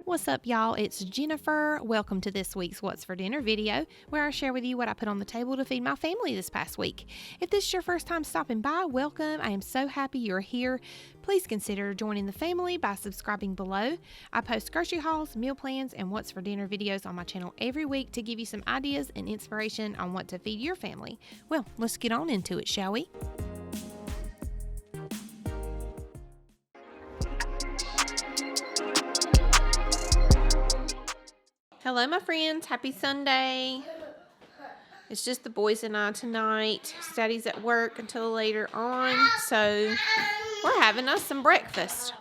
What's up, y'all? It's Jennifer. Welcome to this week's What's for Dinner video, where I share with you what I put on the table to feed my family this past week. If this is your first time stopping by, welcome. I am so happy you're here. Please consider joining the family by subscribing below. I post grocery hauls, meal plans, and What's for Dinner videos on my channel every week to give you some ideas and inspiration on what to feed your family. Well, let's get on into it, shall we? Hello, my friends. Happy Sunday. It's just the boys and I tonight. Daddy's at work until later on, so we're having us some breakfast.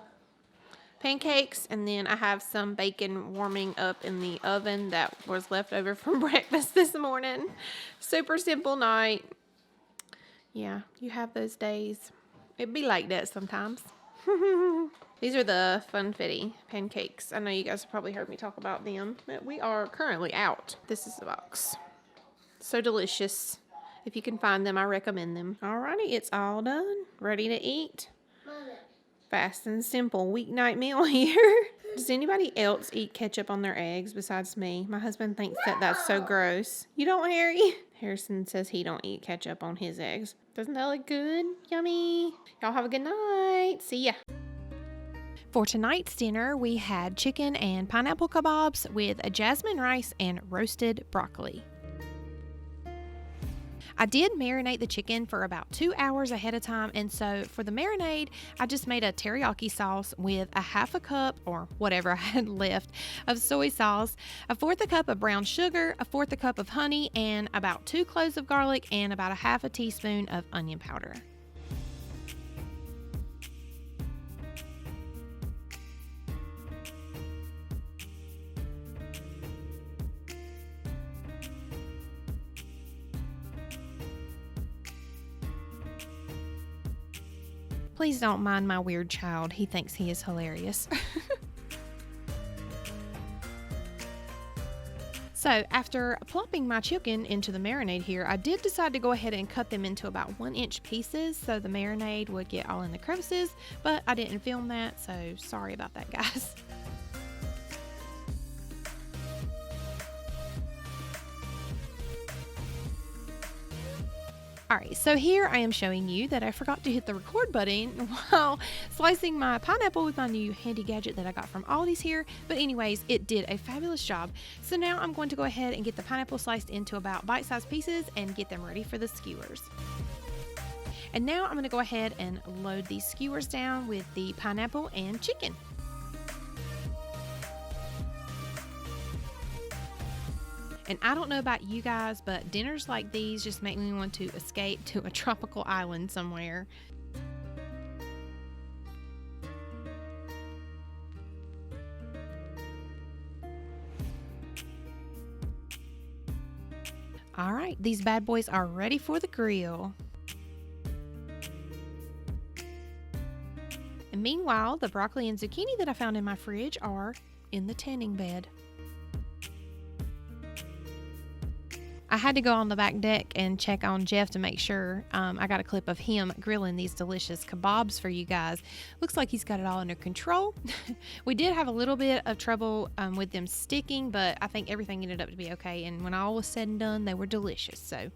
Pancakes, and then I have some bacon warming up in the oven that was left over from breakfast this morning. Super simple night. Yeah, you have those days. It'd be like that sometimes. These are the Funfetti pancakes. I know you guys have probably heard me talk about them, but we are currently out. This is the box. So delicious. If you can find them, I recommend them. Alrighty, it's all done. Ready to eat. Fast and simple weeknight meal here. Does anybody else eat ketchup on their eggs besides me? My husband thinks that that's so gross. You don't, Harry? Harrison says he don't eat ketchup on his eggs. Doesn't that look good? Yummy. Y'all have a good night. See ya. For tonight's dinner, we had chicken and pineapple kebabs with a jasmine rice and roasted broccoli. I did marinate the chicken for about 2 hours ahead of time, and so for the marinade, I just made a teriyaki sauce with a half a cup, or whatever I had left, of soy sauce, a fourth a cup of brown sugar, a fourth a cup of honey, and about 2 cloves of garlic, and about a half a teaspoon of onion powder. Please don't mind my weird child. He thinks he is hilarious. So after plopping my chicken into the marinade here, I did decide to go ahead and cut them into about 1-inch pieces so the marinade would get all in the crevices, but I didn't film that, so sorry about that, guys. Alright, so here I am showing you that I forgot to hit the record button while slicing my pineapple with my new handy gadget that I got from Aldi's here. But anyways, it did a fabulous job. So now I'm going to go ahead and get the pineapple sliced into about bite-sized pieces and get them ready for the skewers. And now I'm going to go ahead and load these skewers down with the pineapple and chicken. And I don't know about you guys, but dinners like these just make me want to escape to a tropical island somewhere. All right, these bad boys are ready for the grill. And meanwhile, the broccoli and zucchini that I found in my fridge are in the tanning bed. I had to go on the back deck and check on Jeff to make sure. I got a clip of him grilling these delicious kebabs for you guys. Looks like he's got it all under control. We did have a little bit of trouble with them sticking, but I think everything ended up to be okay. And when all was said and done, they were delicious. So.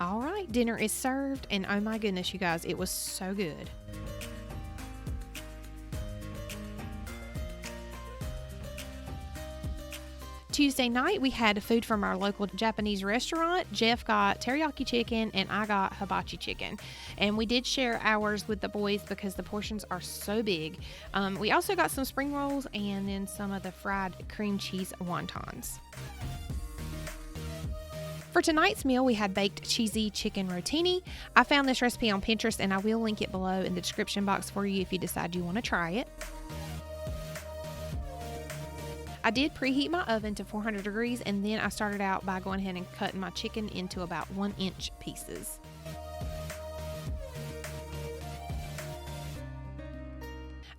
All right, dinner is served, and oh my goodness, you guys, it was so good. Tuesday night, we had food from our local Japanese restaurant. Jeff got teriyaki chicken and I got hibachi chicken. And we did share ours with the boys because the portions are so big. We also got some spring rolls and then some of the fried cream cheese wontons. For tonight's meal, we had baked cheesy chicken rotini. I found this recipe on Pinterest and I will link it below in the description box for you if you decide you want to try it. I did preheat my oven to 400 degrees and then I started out by going ahead and cutting my chicken into about 1-inch pieces.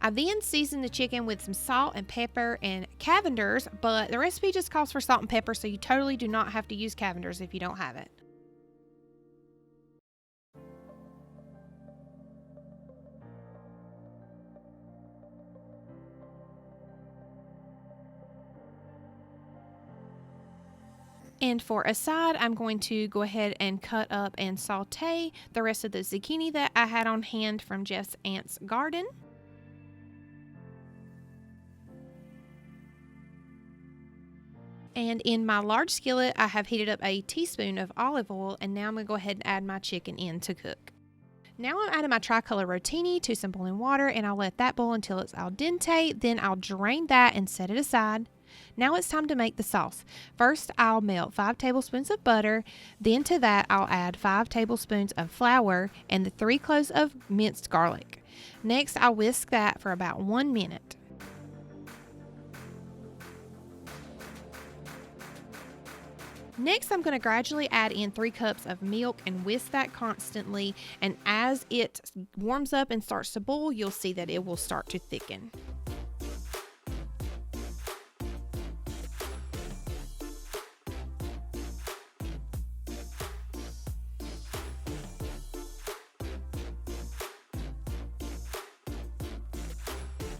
I then seasoned the chicken with some salt and pepper and Cavender's, but the recipe just calls for salt and pepper, so you totally do not have to use Cavender's if you don't have it. And for a side, I'm going to go ahead and cut up and saute the rest of the zucchini that I had on hand from Jeff's aunt's garden. And in my large skillet, I have heated up a teaspoon of olive oil, and now I'm going to go ahead and add my chicken in to cook. Now I'm adding my tricolor rotini to some boiling water, and I'll let that boil until it's al dente. Then I'll drain that and set it aside. Now it's time to make the sauce. First, I'll melt 5 tablespoons of butter. Then to that, I'll add 5 tablespoons of flour and the 3 cloves of minced garlic. Next, I'll whisk that for about 1 minute. Next, I'm going to gradually add in 3 cups of milk and whisk that constantly. And as it warms up and starts to boil, you'll see that it will start to thicken.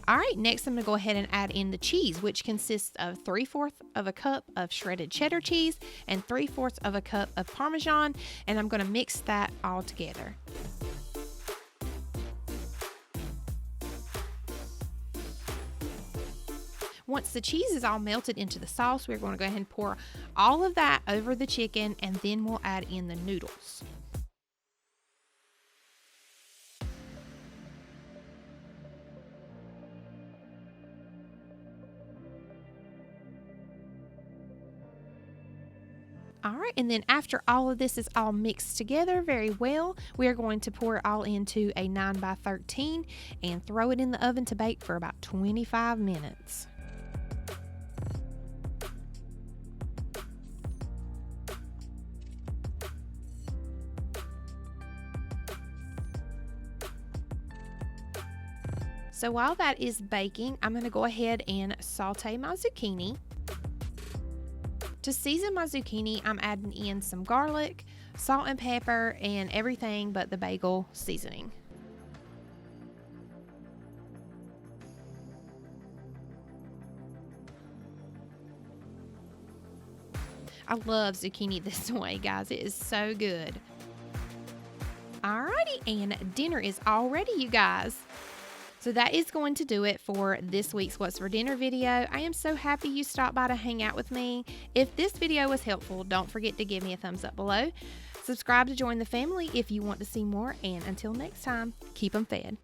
All right, next I'm going to go ahead and add in the cheese, which consists of 3/4 of a cup of shredded cheddar cheese and 3/4 of a cup of Parmesan, and I'm going to mix that all together. Once the cheese is all melted into the sauce, we're going to go ahead and pour all of that over the chicken, and then we'll add in the noodles. All right, and then after all of this is all mixed together very well, we are going to pour it all into a 9x13 and throw it in the oven to bake for about 25 minutes. So while that is baking, I'm going to go ahead and saute my zucchini. To season my zucchini, I'm adding in some garlic, salt and pepper, and everything but the bagel seasoning. I love zucchini this way, guys. It is so good. Alrighty, and dinner is all ready, you guys. So that is going to do it for this week's What's for Dinner video. I am so happy you stopped by to hang out with me. If this video was helpful, don't forget to give me a thumbs up below. Subscribe to join the family if you want to see more. And until next time, keep them fed.